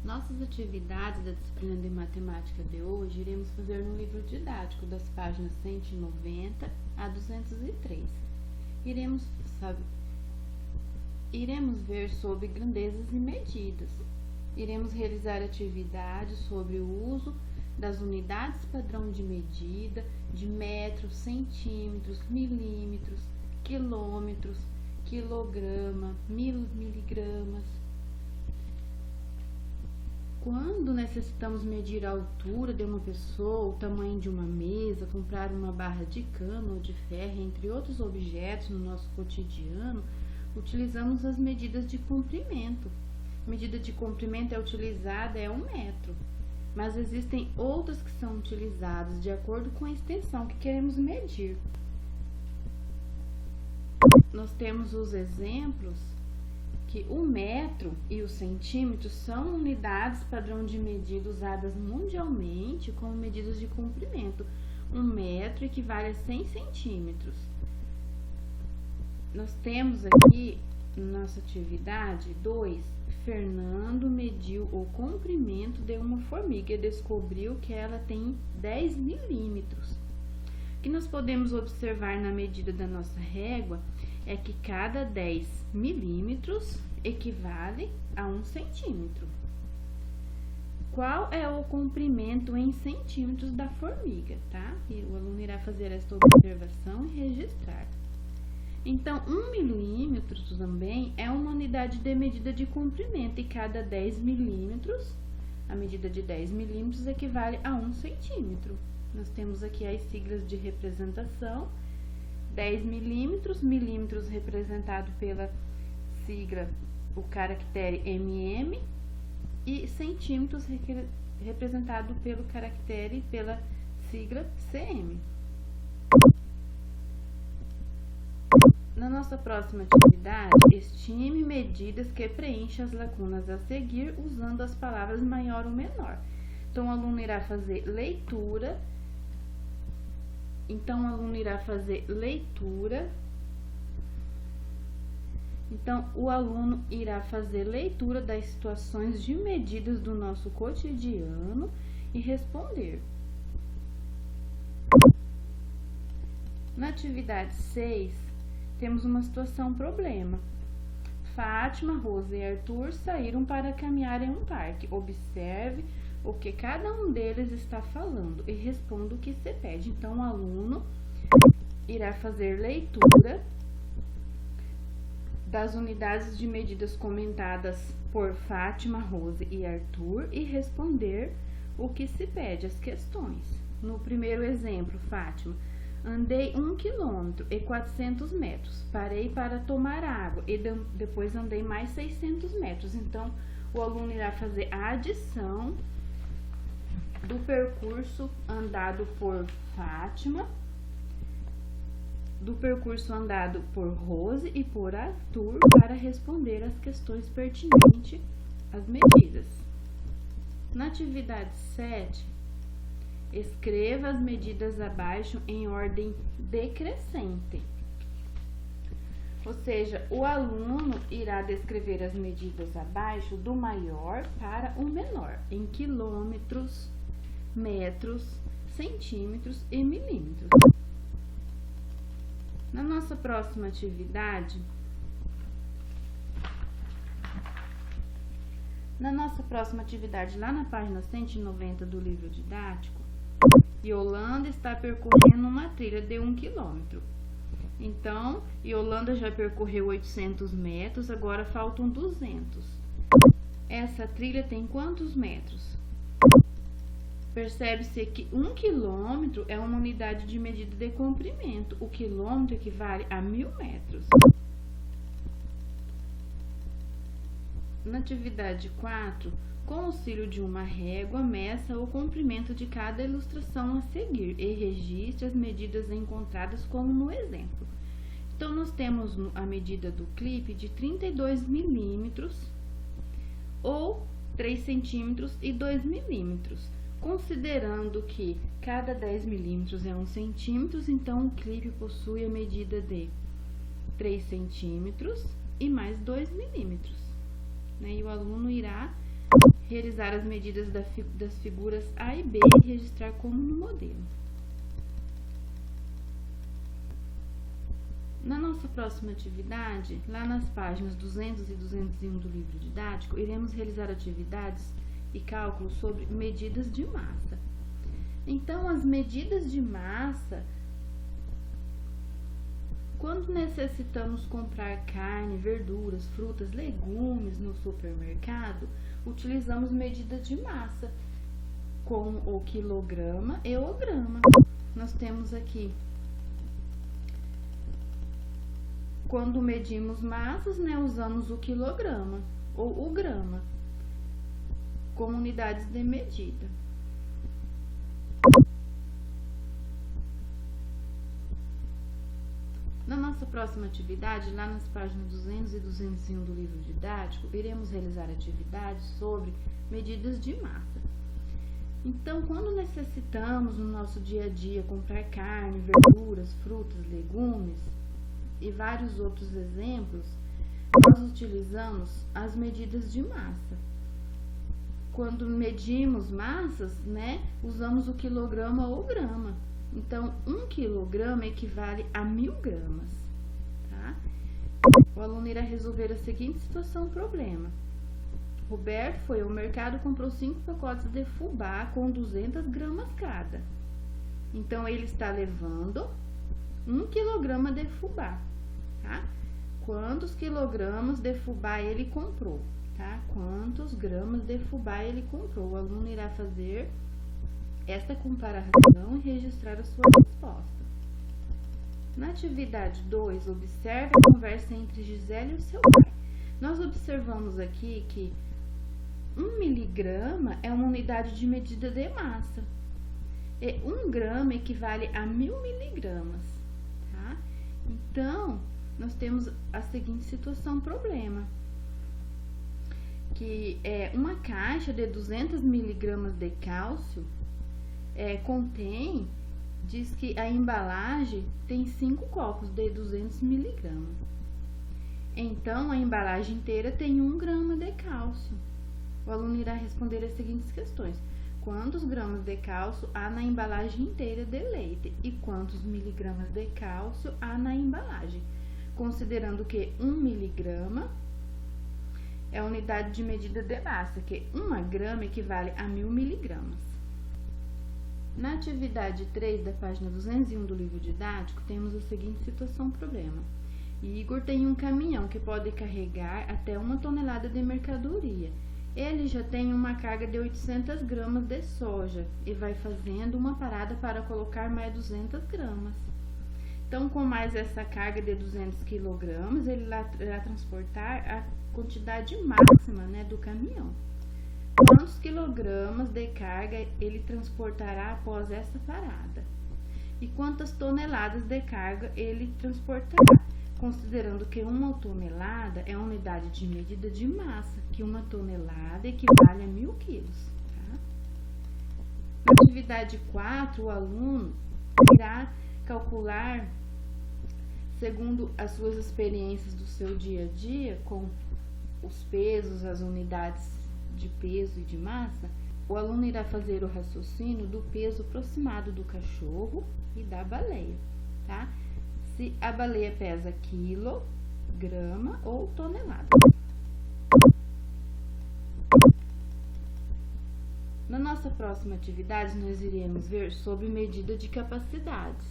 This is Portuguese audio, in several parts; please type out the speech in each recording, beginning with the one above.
Nossas atividades da disciplina de matemática de hoje iremos fazer no livro didático das páginas 190 a 203. Iremos ver sobre grandezas e medidas. Iremos realizar atividades sobre o uso das unidades padrão de medida de metros, centímetros, milímetros, quilômetros, quilograma, miligramas. Quando necessitamos medir a altura de uma pessoa, o tamanho de uma mesa, comprar uma barra de cano ou de ferro, entre outros objetos no nosso cotidiano, utilizamos as medidas de comprimento. A medida de comprimento utilizada é 1 metro, mas existem outras que são utilizadas de acordo com a extensão que queremos medir. Nós temos os exemplos que o metro e o centímetro são unidades padrão de medida usadas mundialmente como medidas de comprimento. 1 metro equivale a 100 centímetros. Nós temos aqui, na nossa atividade 2, Fernando mediu o comprimento de uma formiga e descobriu que ela tem 10 milímetros. O que nós podemos observar na medida da nossa régua é que cada 10 milímetros equivale a 1 centímetro. Qual é o comprimento em centímetros da formiga, tá? E o aluno irá fazer esta observação e registrar. Então, 1 milímetro também é uma unidade de medida de comprimento e cada 10 milímetros, a medida de 10 milímetros equivale a 1 centímetro. Nós temos aqui as siglas de representação. 10 milímetros, milímetros representado pela sigla, o caractere mm, e centímetros representado pelo caractere, pela sigla cm. Na nossa próxima atividade, estime medidas que preenchem as lacunas a seguir usando as palavras maior ou menor. Então, o aluno irá fazer leitura. Então, o aluno irá fazer leitura das situações de medidas do nosso cotidiano e responder. Na atividade 6, temos uma situação problema. Fátima, Rosa e Arthur saíram para caminhar em um parque. Observe o que cada um deles está falando e responda o que se pede. Então, o aluno irá fazer leitura das unidades de medidas comentadas por Fátima, Rosa e Arthur e responder o que se pede, as questões. No primeiro exemplo, Fátima: andei 1 quilômetro e 400 metros, parei para tomar água e depois andei mais 600 metros. Então, o aluno irá fazer a adição do percurso andado por Fátima, do percurso andado por Rose e por Arthur para responder as questões pertinentes às medidas. Na atividade 7, escreva as medidas abaixo em ordem decrescente. Ou seja, o aluno irá descrever as medidas abaixo do maior para o menor, em quilômetros, metros, centímetros e milímetros. Na nossa próxima atividade, lá na página 190 do livro didático, Yolanda está percorrendo uma trilha de 1 quilômetro. Então, Yolanda já percorreu 800 metros, agora faltam 200. Essa trilha tem quantos metros? Percebe-se que 1 quilômetro é uma unidade de medida de comprimento. O quilômetro equivale a 1000 metros. Na atividade 4, com o auxílio de uma régua, meça o comprimento de cada ilustração a seguir e registre as medidas encontradas como no exemplo. Então, nós temos a medida do clipe de 32 milímetros ou 3 centímetros e 2 milímetros. Considerando que cada 10 milímetros é 1 centímetro, então o clipe possui a medida de 3 centímetros e mais 2 milímetros. E o aluno irá realizar as medidas das figuras A e B e registrar como no modelo. Na nossa próxima atividade, lá nas páginas 200 e 201 do livro didático, iremos realizar atividades e cálculos sobre medidas de massa. Então, as medidas de massa, quando necessitamos comprar carne, verduras, frutas, legumes no supermercado, utilizamos medidas de massa, como o quilograma e o grama. Nós temos aqui, quando medimos massas, usamos o quilograma ou o grama como unidades de medida. Na nossa próxima atividade, lá nas páginas 200 e 201 do livro didático, iremos realizar atividades sobre medidas de massa. Então, quando necessitamos no nosso dia a dia comprar carne, verduras, frutas, legumes e vários outros exemplos, nós utilizamos as medidas de massa. Quando medimos massas, usamos o quilograma ou grama. Então, 1 quilograma equivale a 1000 gramas, tá? O aluno irá resolver a seguinte situação, problema. Roberto foi ao mercado e comprou 5 pacotes de fubá com 200 gramas cada. Então, ele está levando 1 quilograma de fubá, tá? Quantos quilogramas de fubá ele comprou, tá? Quantos gramas de fubá ele comprou? O aluno irá fazer esta comparação e registrar a sua resposta. Na atividade 2, observe a conversa entre Gisele e o seu pai. Nós observamos aqui que 1 miligrama é uma unidade de medida de massa. E 1 grama equivale a 1000 miligramas, tá? Então, nós temos a seguinte situação, problema. Que uma caixa de 200 miligramas de cálcio diz que a embalagem tem 5 copos de 200 miligramas. Então, a embalagem inteira tem 1 grama de cálcio. O aluno irá responder as seguintes questões. Quantos gramas de cálcio há na embalagem inteira de leite? E quantos miligramas de cálcio há na embalagem? Considerando que 1 miligrama é a unidade de medida de massa, que 1 grama equivale a 1000 miligramas. Na atividade 3 da página 201 do livro didático, temos a seguinte situação, problema. Igor tem um caminhão que pode carregar até 1 tonelada de mercadoria. Ele já tem uma carga de 800 gramas de soja e vai fazendo uma parada para colocar mais 200 gramas. Então, com mais essa carga de 200 quilogramas, ele irá transportar a quantidade máxima, do caminhão. Quantos quilogramas de carga ele transportará após essa parada? E quantas toneladas de carga ele transportará? Considerando que 1 tonelada é a unidade de medida de massa, que 1 tonelada equivale a 1000 quilos. Tá? Na atividade 4, o aluno irá calcular, segundo as suas experiências do seu dia a dia, com os pesos, as unidades de peso e de massa, o aluno irá fazer o raciocínio do peso aproximado do cachorro e da baleia, tá? Se a baleia pesa quilo, grama ou tonelada. Na nossa próxima atividade, nós iremos ver sobre medida de capacidades.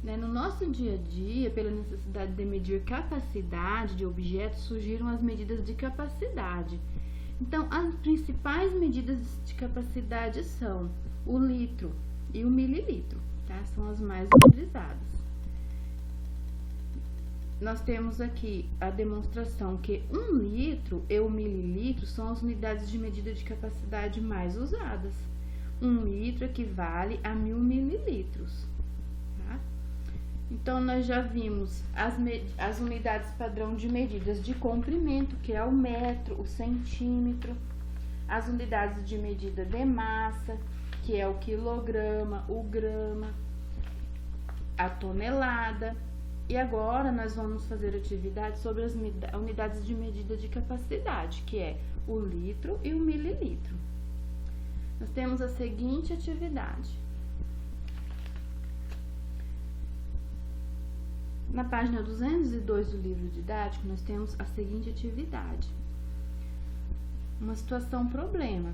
No nosso dia a dia, pela necessidade de medir capacidade de objetos, surgiram as medidas de capacidade. Então, as principais medidas de capacidade são o litro e o mililitro, tá? São as mais utilizadas. Nós temos aqui a demonstração que 1 litro e o mililitro são as unidades de medida de capacidade mais usadas. 1 litro equivale a 1000 mililitros. Tá? Então, nós já vimos as unidades padrão de medidas de comprimento, que é o metro, o centímetro. As unidades de medida de massa, que é o quilograma, o grama, a tonelada. E agora nós vamos fazer atividade sobre as unidades de medida de capacidade, que é o litro e o mililitro. Nós temos a seguinte atividade. Na página 202 do livro didático, nós temos a seguinte atividade. Uma situação problema.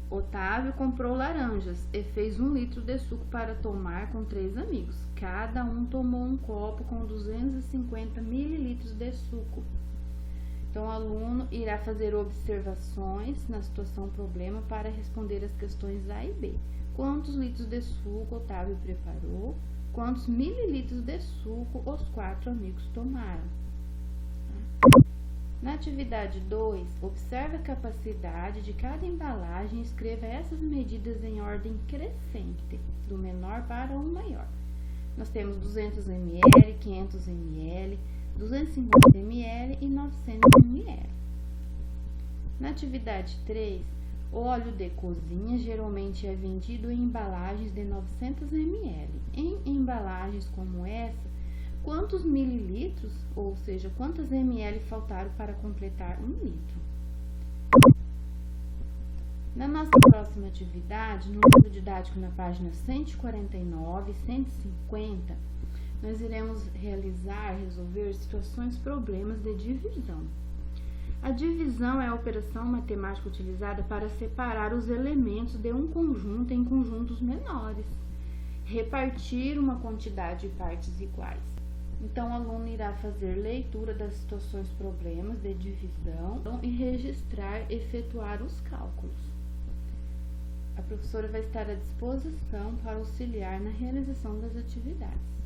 Otávio comprou laranjas e fez 1 litro de suco para tomar com 3 amigos. Cada um tomou um copo com 250 mililitros de suco. Então, o aluno irá fazer observações na situação problema para responder as questões A e B. Quantos litros de suco Otávio preparou? Quantos mililitros de suco os 4 amigos tomaram? Na atividade 2, observe a capacidade de cada embalagem e escreva essas medidas em ordem crescente, do menor para o maior. Nós temos 200 ml, 500 ml, 250 ml e 900 ml. Na atividade 3, o óleo de cozinha geralmente é vendido em embalagens de 900 ml. Em embalagens como essa, quantos mililitros, ou seja, quantas ml faltaram para completar 1 litro? Na nossa próxima atividade, no livro didático na página 149 e 150, nós iremos resolver situações problemas de divisão. A divisão é a operação matemática utilizada para separar os elementos de um conjunto em conjuntos menores, repartir uma quantidade de partes iguais. Então, o aluno irá fazer leitura das situações problemas de divisão e registrar, efetuar os cálculos. A professora vai estar à disposição para auxiliar na realização das atividades.